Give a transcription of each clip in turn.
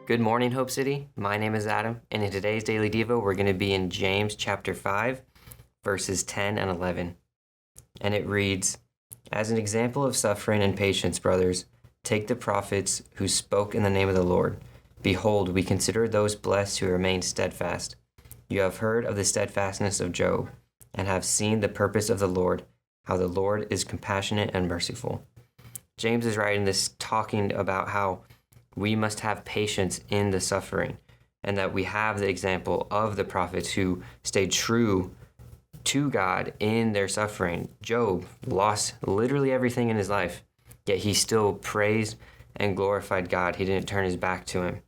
Good morning, Hope City. My name is Adam, and in today's Daily Devo, we're going to be in James chapter 5, verses 10 and 11. And it reads, "As an example of suffering and patience, brothers, take the prophets who spoke in the name of the Lord. Behold, we consider those blessed who remain steadfast. You have heard of the steadfastness of Job, and have seen the purpose of the Lord, how the Lord is compassionate and merciful." James is writing this talking about how we must have patience in the suffering, and that we have the example of the prophets who stayed true to God in their suffering. Job lost literally everything in his life, yet he still praised and glorified God. He didn't turn his back to him.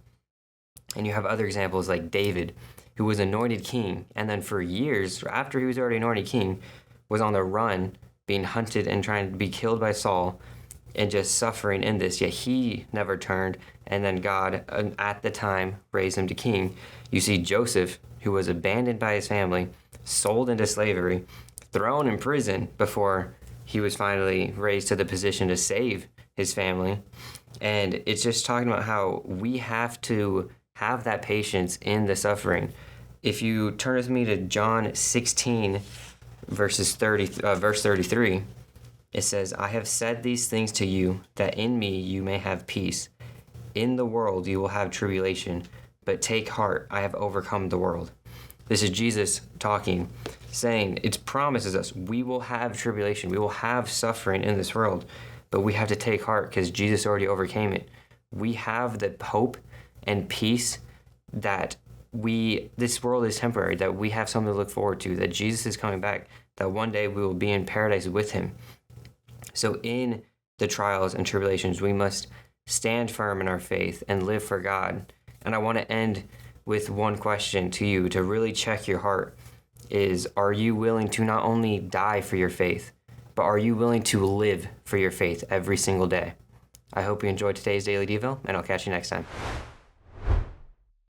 And you have other examples like David, who was anointed king, and then for years after he was already anointed king, was on the run, being hunted and trying to be killed by Saul, and just suffering in this, yet he never turned, and then God, at the time, raised him to king. You see Joseph, who was abandoned by his family, sold into slavery, thrown in prison before he was finally raised to the position to save his family. And it's just talking about how we have to have that patience in the suffering. If you turn with me to John 16, verse 33, it says, "I have said these things to you, that in me you may have peace. In the world you will have tribulation, but take heart, I have overcome the world." This is Jesus talking, saying it promises us we will have tribulation, we will have suffering in this world, but we have to take heart because Jesus already overcame it. We have the hope and peace that this world is temporary, that we have something to look forward to, that Jesus is coming back, that one day we will be in paradise with him. So in the trials and tribulations, we must stand firm in our faith and live for God. And I want to end with one question to you to really check your heart is, are you willing to not only die for your faith, but are you willing to live for your faith every single day? I hope you enjoyed today's Daily Devo, and I'll catch you next time.